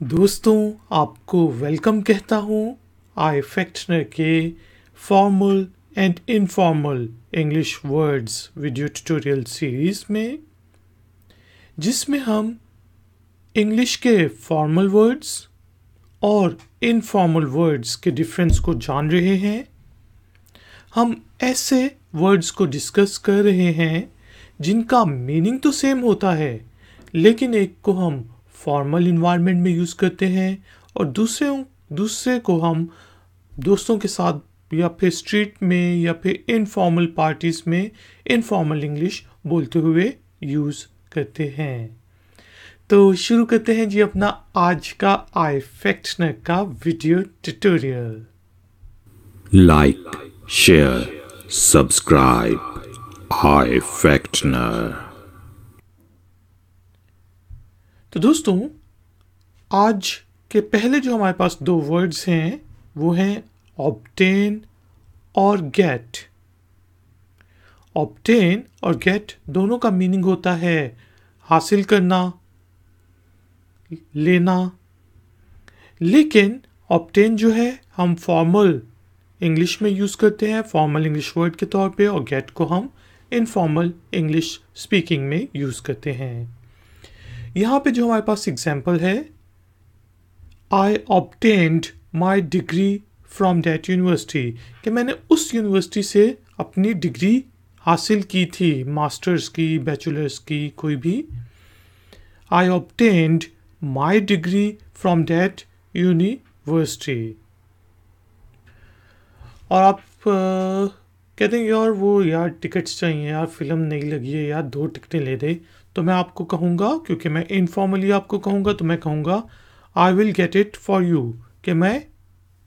दोस्तों, आपको वेलकम कहता हूँ आई फैक्टनर के formal and informal English words video tutorial series में, जिसमें हम इंग्लिश के फॉर्मल वर्ड्स और इनफॉर्मल वर्ड्स के डिफरेंस को जान रहे हैं। हम ऐसे वर्ड्स को डिस्कस कर रहे हैं जिनका मीनिंग तो सेम होता है, लेकिन एक को हम फॉर्मल इन्वायरमेंट में यूज़ करते हैं और दूसरे को हम दोस्तों के साथ या फिर स्ट्रीट में या फिर इनफॉर्मल पार्टीज़ में इनफॉर्मल इंग्लिश बोलते हुए यूज़ करते हैं। तो शुरू करते हैं जी अपना आज का आई फैक्टनर का video tutorial. Like, share, subscribe I Factner. तो दोस्तों, आज के पहले जो हमारे पास दो वर्ड्स हैं वो हैं ऑब्टेन और गेट। ऑब्टेन और गेट दोनों का मीनिंग होता है हासिल करना, लेना। लेकिन ऑब्टेन जो है हम फॉर्मल इंग्लिश में यूज़ करते हैं फॉर्मल इंग्लिश वर्ड के तौर पे, और गेट को हम इनफॉर्मल इंग्लिश स्पीकिंग में यूज़ करते हैं। यहाँ पे जो हमारे पास एग्जाम्पल है, I obtained my degree from that university, कि मैंने उस यूनिवर्सिटी से अपनी डिग्री हासिल की थी, मास्टर्स की, बैचलर्स की, कोई भी। I obtained my degree from that university. और आप कहते हैं यार टिकट्स चाहिए यार, फिल्म नहीं लगी है यार, 2 टिकटें ले दे। तो मैं आपको कहूँगा, क्योंकि मैं इनफॉर्मली आपको कहूँगा, तो मैं कहूँगा I will get it for you, कि मैं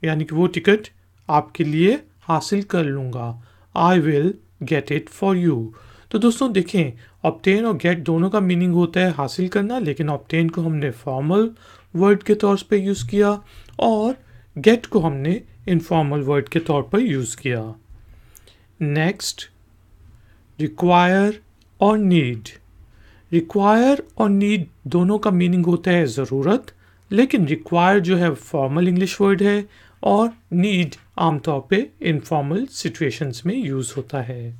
यानी कि वो टिकट आपके लिए हासिल कर लूँगा। I will get it for you. तो दोस्तों देखें, ऑब्टेन और गेट दोनों का मीनिंग होता है हासिल करना, लेकिन ऑब्टेन को हमने फॉर्मल वर्ड के तौर पे यूज़ किया और गेट को हमने इनफॉर्मल वर्ड के तौर पर यूज़ किया। नेक्स्ट, रिक्वायर और नीड। रिक्वायर और नीड दोनों का मीनिंग होता है ज़रूरत, लेकिन रिक्वायर जो है फॉर्मल इंग्लिश वर्ड है और नीड आमतौर पे इनफॉर्मल सिचुएशंस में यूज़ होता है।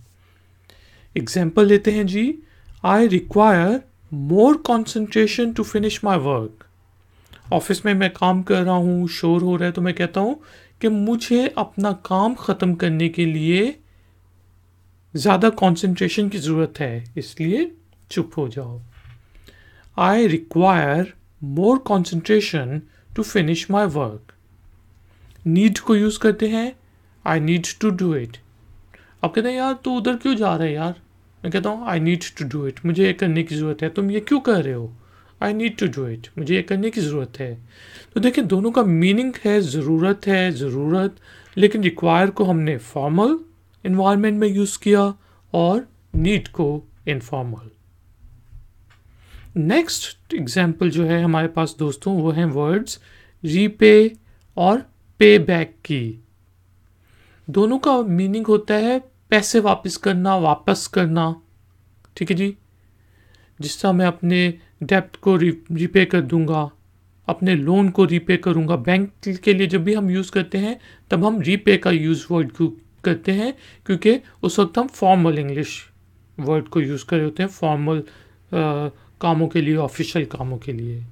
एग्जाम्पल लेते हैं जी, I require more concentration to finish my work. Office में मैं काम कर रहा हूँ, शोर हो रहा है, तो मैं कहता हूँ कि मुझे अपना काम ख़त्म करने के लिए ज़्यादा कॉन्सेंट्रेशन की ज़रूरत है, इसलिए चुप हो जाओ। I require more concentration to finish my work. Need को यूज़ करते हैं, I need to do it. अब कहते हैं यार तू उधर क्यों जा रहा है यार, मैं कहता हूँ I need to do it, मुझे ये करने की ज़रूरत है। तुम ये क्यों कर रहे हो, I need to do it, मुझे ये करने की ज़रूरत है। तो देखिए दोनों का मीनिंग है ज़रूरत, लेकिन रिक्वायर को हमने फॉर्मल इन्वायरमेंट में यूज़ किया और नीड को इनफॉर्मल। नेक्स्ट एग्जाम्पल जो है हमारे पास दोस्तों वो हैं वर्ड्स रीपे और पे बैक की। दोनों का मीनिंग होता है पैसे वापस करना, ठीक है जी। जिस तरह मैं अपने डेप्ट को रीपे कर दूंगा, अपने लोन को रीपे करूंगा। बैंक के लिए जब भी हम यूज़ करते हैं तब हम रीपे का यूज़ वर्ड करते हैं, क्योंकि उस वक्त हम फॉर्मल इंग्लिश वर्ड को यूज़ कर रहे होते हैं फॉर्मल कामों के लिए, ऑफिशियल कामों के लिए।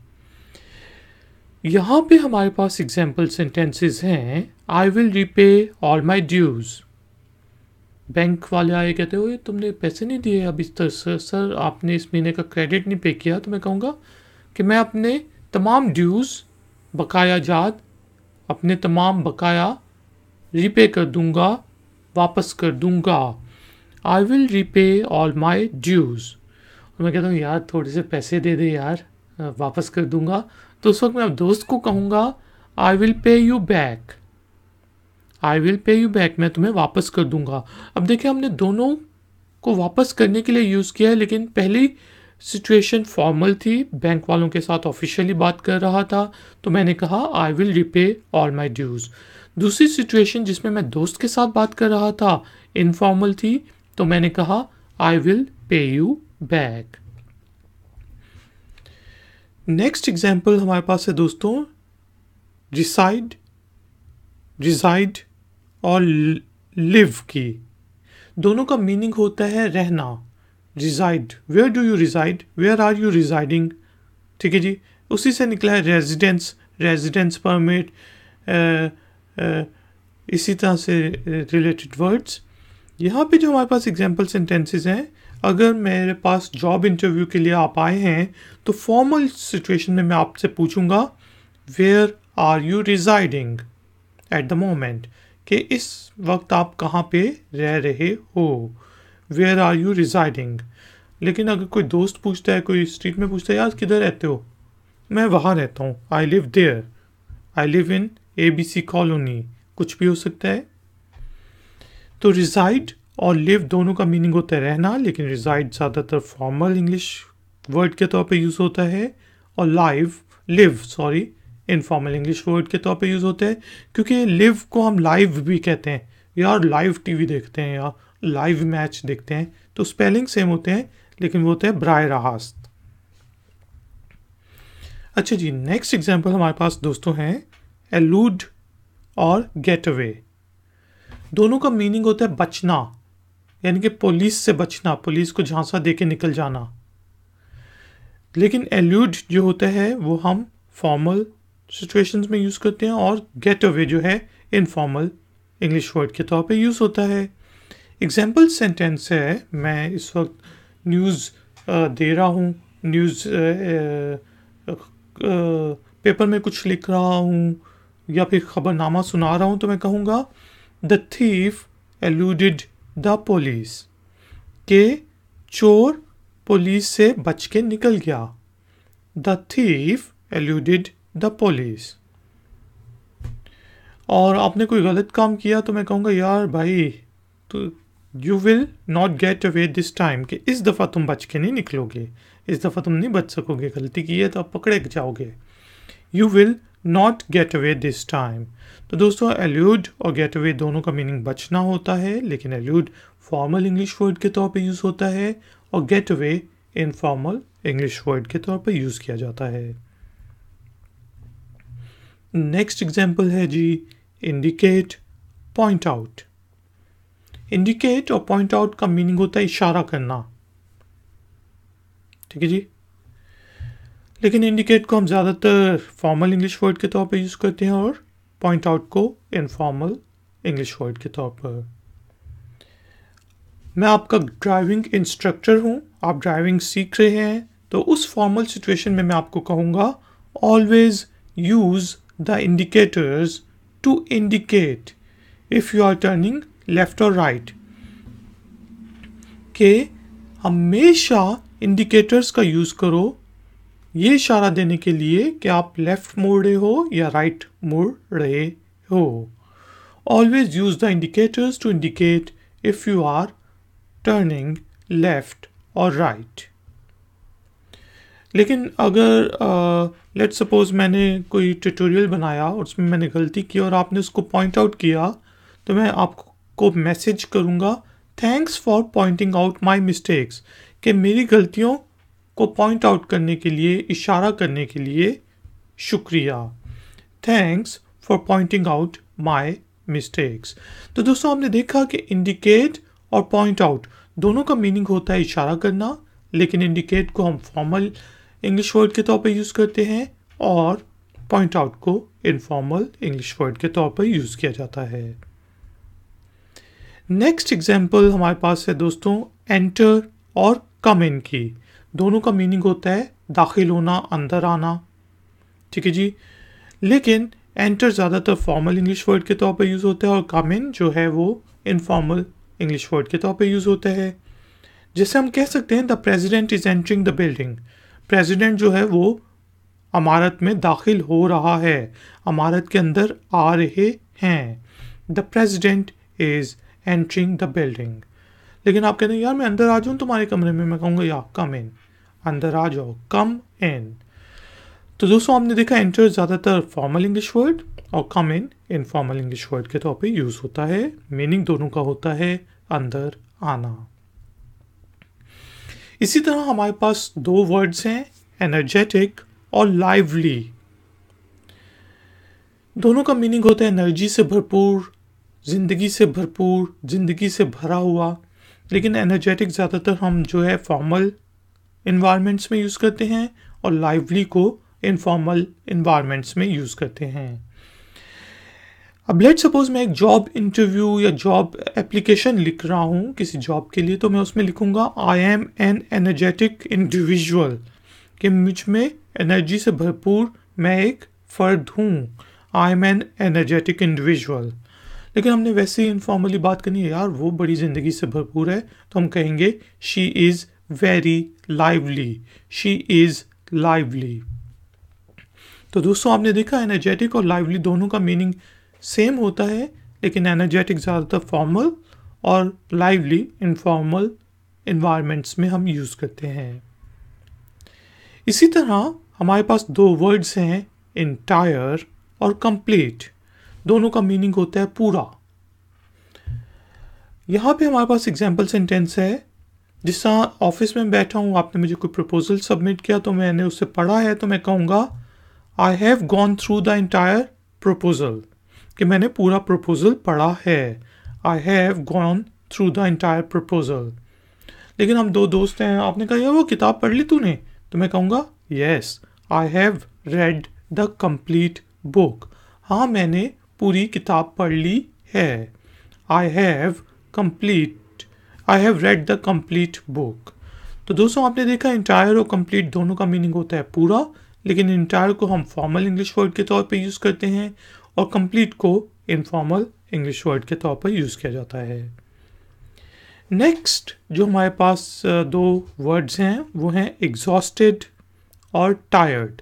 यहाँ पे हमारे पास एग्जाम्पल सेंटेंसेस हैं, I will repay all my dues. Bank वाले आए, कहते हो तुमने पैसे नहीं दिए अभी तक सर, आपने इस महीने का क्रेडिट नहीं पे किया। तो मैं कहूँगा कि मैं अपने तमाम ड्यूज बकाया जात, अपने तमाम बकाया रीपे कर दूंगा, वापस कर दूंगा। I will repay all my dues. और मैं कहता हूँ यार थोड़े से पैसे दे दे यार, वापस कर दूंगा। तो उस वक्त मैं अब दोस्त को कहूँगा I will pay you back, I will pay you back, मैं तुम्हें वापस कर दूंगा। अब देखिए हमने दोनों को वापस करने के लिए यूज़ किया है, लेकिन पहली सिचुएशन फॉर्मल थी, बैंक वालों के साथ ऑफिशियली बात कर रहा था, तो मैंने कहा I will repay all my dues. दूसरी सिचुएशन जिसमें मैं दोस्त के साथ बात कर रहा था इनफॉर्मल थी, तो मैंने कहा I will pay you back. Next example हमारे पास है दोस्तों रिसाइड, रिसाइड और लिव की। दोनों का मीनिंग होता है रहना। Reside, where do you reside, where are you residing, ठीक है जी। उसी से निकला है रेजिडेंस, रेजिडेंस परमिट, इसी तरह से रिलेटेड वर्ड्स। यहाँ पे जो हमारे पास एग्जाम्पल सेंटेंसेस हैं, अगर मेरे पास जॉब इंटरव्यू के लिए आप आए हैं तो फॉर्मल सिचुएशन में मैं आपसे पूछूंगा where are you residing at the moment, कि इस वक्त आप कहाँ पे रह रहे हो, वेयर आर यू रिजाइडिंग। लेकिन अगर कोई दोस्त पूछता है, कोई स्ट्रीट में पूछता है यार किधर रहते हो, मैं वहाँ रहता हूँ, I live there, I live in ABC colony, कुछ भी हो सकता है। तो रिजाइड और लिव दोनों का मीनिंग होता है रहना, लेकिन रिजाइड ज़्यादातर फॉर्मल इंग्लिश वर्ड के तौर पे यूज़ होता है, और लिव इनफॉर्मल इंग्लिश वर्ड के तौर पे यूज़ होता है, क्योंकि लिव को हम लाइव भी कहते हैं, यार लाइव टीवी देखते हैं या लाइव मैच देखते हैं, तो स्पेलिंग सेम होते हैं लेकिन वो होता है ब्राय रास्त। अच्छा जी, नेक्स्ट एग्जाम्पल हमारे पास दोस्तों हैं एलूड और गेट अवे। दोनों का मीनिंग होता है बचना, यानी कि पुलिस से बचना, पुलिस को झांसा दे के निकल जाना। लेकिन एल्यूड जो होता है वो हम फॉर्मल सिचुएशंस में यूज़ करते हैं, और गेट अवे जो है इनफॉर्मल इंग्लिश वर्ड के तौर पे यूज़ होता है। एग्जाम्पल सेंटेंस है, मैं इस वक्त न्यूज़ दे रहा हूँ, न्यूज़ पेपर में कुछ लिख रहा हूँ या फिर खबरनामा सुना रहा हूँ, तो मैं कहूँगा the thief eluded the police, के चोर पुलिस से बच के निकल गया। The thief eluded the police. और आपने कोई गलत काम किया तो मैं कहूँगा यार भाई, तो you will not get away this time, कि इस दफ़ा तुम बच के नहीं निकलोगे, इस दफ़ा तुम नहीं बच सकोगे, गलती की है तो आप पकड़े जाओगे। You will not get away this time. तो दोस्तों एल्यूड और गेट अवे दोनों का मीनिंग बचना होता है, लेकिन एल्यूड फॉर्मल इंग्लिश वर्ड के तौर पे यूज़ होता है और get away informal English word के तौर पे यूज़ किया जाता है। नेक्स्ट एग्जाम्पल है जी इंडिकेट, पॉइंट आउट। इंडिकेट और पॉइंट आउट का मीनिंग होता है इशारा करना, ठीक है जी। लेकिन इंडिकेट को हम ज़्यादातर फॉर्मल इंग्लिश वर्ड के तौर पे यूज़ करते हैं और पॉइंट आउट को इनफॉर्मल इंग्लिश वर्ड के तौर पर। मैं आपका ड्राइविंग इंस्ट्रक्टर हूँ, आप ड्राइविंग सीख रहे हैं, तो उस फॉर्मल सिचुएशन में मैं आपको कहूँगा always use the indicators to indicate if you are turning left और राइट, के हमेशा इंडिकेटर्स का यूज़ करो ये इशारा देने के लिए कि आप लेफ्ट मुड़ रहे हो या राइट मुड़ रहे हो। Always use the indicators to indicate if you are turning left और राइट। लेकिन अगर लेट्स सपोज मैंने कोई ट्यूटोरियल बनाया और उसमें मैंने गलती की और आपने उसको पॉइंट आउट किया, तो मैं आपको मैसेज करूँगा thanks for pointing out my mistakes, कि मेरी गलतियों को पॉइंट आउट करने के लिए, इशारा करने के लिए शुक्रिया। Thanks for pointing out my mistakes. तो दोस्तों आपने देखा कि इंडिकेट और पॉइंट आउट दोनों का मीनिंग होता है इशारा करना, लेकिन इंडिकेट को हम फॉर्मल इंग्लिश वर्ड के तौर पर यूज़ करते हैं और पॉइंट आउट को इनफॉर्मल इंग्लिश वर्ड के तौर पर यूज़ किया जाता है। नेक्स्ट एग्जाम्पल हमारे पास है दोस्तों एंटर और कम इन की। दोनों का मीनिंग होता है दाखिल होना, अंदर आना, ठीक है जी। लेकिन एंटर ज़्यादातर फॉर्मल इंग्लिश वर्ड के तौर पर यूज़ होता है और कम इन जो है वो इनफॉर्मल इंग्लिश वर्ड के तौर पर यूज़ होता है। जैसे हम कह सकते हैं the president is entering the building, president जो है वो इमारत में दाखिल हो रहा है, इमारत के अंदर आ रहे हैं। The president is entering the building. लेकिन आप कहते हैं यार मैं अंदर आ जाऊँ तुम्हारे कमरे में, मैं कहूँगा या कम इन, अंदर आ जाओ, कम इन। तो दोस्तों आपने देखा एंटर ज़्यादातर फॉर्मल इंग्लिश वर्ड और कम इन इनफॉर्मल इंग्लिश वर्ड के तौर पे यूज़ होता है। मीनिंग दोनों का होता है अंदर आना। इसी तरह हमारे पास दो वर्ड्स हैं एनर्जेटिक और लाइवली, दोनों का मीनिंग होता है एनर्जी से भरपूर, जिंदगी से भरपूर, जिंदगी से भरा हुआ। लेकिन एनर्जेटिक ज़्यादातर हम जो है फॉर्मल इन्वायरमेंट्स में यूज़ करते हैं और लाइवली को इनफॉर्मल इन्वायरमेंट्स में यूज़ करते हैं। अब लेट सपोज मैं एक जॉब इंटरव्यू या जॉब एप्लीकेशन लिख रहा हूँ किसी जॉब के लिए, तो मैं उसमें लिखूँगा I am N energetic individual, कि मुझ में एनर्जी से भरपूर मैं एक फ़र्द हूँ। I am N energetic individual. लेकिन हमने वैसे ही इनफॉर्मली बात करनी है, यार वो बड़ी ज़िंदगी से भरपूर है, तो हम कहेंगे she is very lively, she is lively. तो दोस्तों आपने देखा एनर्जेटिक और लाइवली दोनों का मीनिंग सेम होता है, लेकिन एनर्जेटिक ज़्यादातर फॉर्मल और लाइवली इनफॉर्मल इन्वायरमेंट्स में हम यूज़ करते हैं। इसी तरह हमारे पास दो वर्ड्स हैं इंटायर और कंप्लीट, दोनों का मीनिंग होता है पूरा। यहाँ पे हमारे पास एग्जाम्पल सेंटेंस है, जिस तरह ऑफिस में बैठा हूँ, आपने मुझे कोई प्रपोजल सबमिट किया तो मैंने उससे पढ़ा है, तो मैं कहूँगा I have gone through the entire proposal, कि मैंने पूरा प्रपोजल पढ़ा है। I have gone through the entire proposal. लेकिन हम दो दोस्त हैं, आपने कहा यार वो किताब पढ़ ली तूने, तो मैं कहूँगा yes I have read the complete book, हाँ मैंने पूरी किताब पढ़ ली है। I have read the complete book. तो दोस्तों आपने देखा इंटायर और कंप्लीट दोनों का मीनिंग होता है पूरा, लेकिन इंटायर को हम फॉर्मल इंग्लिश वर्ड के तौर पे यूज़ करते हैं और कंप्लीट को इनफॉर्मल इंग्लिश वर्ड के तौर पर यूज़ किया जाता है। नेक्स्ट जो हमारे पास दो वर्ड्स हैं वो हैं एग्जॉस्टेड और टायर्ड।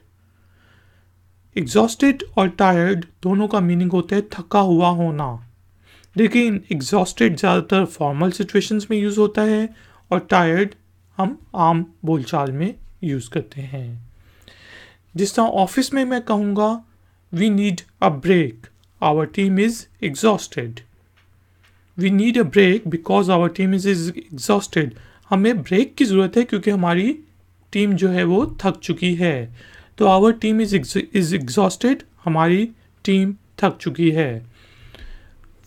एग्जॉस्टेड और टायर्ड दोनों का मीनिंग होता है थका हुआ होना। लेकिन एग्जॉस्टेड ज़्यादातर फॉर्मल सिचुएशंस में यूज़ होता है और टायर्ड हम आम बोलचाल में यूज़ करते हैं। जिस तरह ऑफिस में मैं कहूँगा we need a break, our team is exhausted. We need a break because our team is exhausted. हमें ब्रेक की ज़रूरत है क्योंकि हमारी टीम जो है वो थक चुकी है। तो आवर टीम इज़ एग्जॉस्टेड, हमारी टीम थक चुकी है।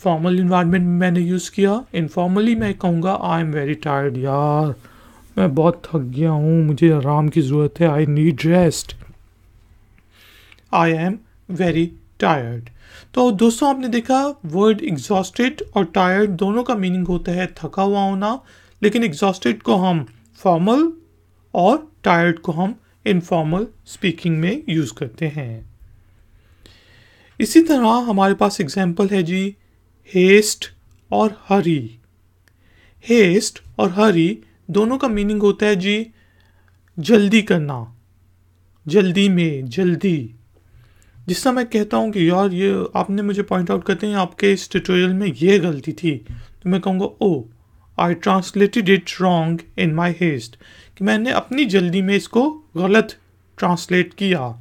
फॉर्मल इन्वायरमेंट में मैंने यूज़ किया। इनफॉर्मली मैं कहूँगा आई एम वेरी टायर्ड, यार मैं बहुत थक गया हूँ, मुझे आराम की ज़रूरत है, I need rest. I am very tired. तो दोस्तों आपने देखा वर्ड एग्जॉस्टेड और टायर्ड दोनों का मीनिंग होता है थका हुआ होना, लेकिन एग्जॉस्टेड को हम फॉर्मल और टायर्ड को हम इनफॉर्मल स्पीकिंग में यूज़ करते हैं। इसी तरह हमारे पास एग्जाम्पल है जी हेस्ट और हरी। हेस्ट और हरी दोनों का मीनिंग होता है जी जल्दी करना, जल्दी में जल्दी। जिस तरह मैं कहता हूँ कि यार ये आपने मुझे पॉइंट आउट करते हैं आपके इस ट्यूटोरियल में ये गलती थी, तो मैं कहूँगा oh I translated it wrong in my haste, कि मैंने अपनी जल्दी में इसको गलत ट्रांसलेट किया।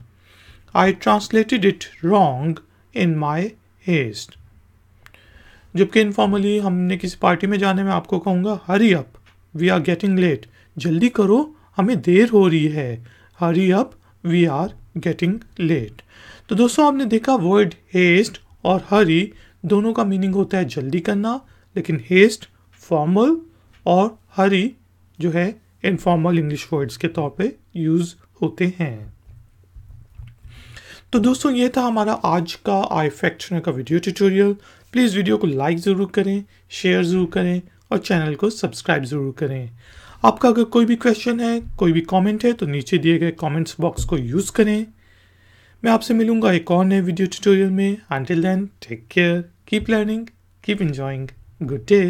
I translated it wrong in my haste. जबकि इनफॉर्मली हमने किसी पार्टी में जाने में आपको कहूँगा hurry up we are getting late, जल्दी करो हमें देर हो रही है। Hurry up we are getting late. तो दोस्तों आपने देखा वर्ड हेस्ट और हरी दोनों का मीनिंग होता है जल्दी करना, लेकिन हेस्ट फॉर्मल और हरी जो है इनफॉर्मल इंग्लिश वर्ड्स के तौर पे यूज़ होते हैं। तो दोस्तों ये था हमारा आज का आई फैक्टनर का वीडियो ट्यूटोरियल। प्लीज़ वीडियो को लाइक ज़रूर करें, शेयर ज़रूर करें और चैनल को सब्सक्राइब ज़रूर करें। आपका अगर कोई भी क्वेश्चन है, कोई भी कमेंट है, तो नीचे दिए गए कमेंट्स बॉक्स को यूज़ करें। मैं आपसे मिलूंगा एक और नए वीडियो ट्यूटोरियल में। Until then, take care, keep learning, keep enjoying. Good day.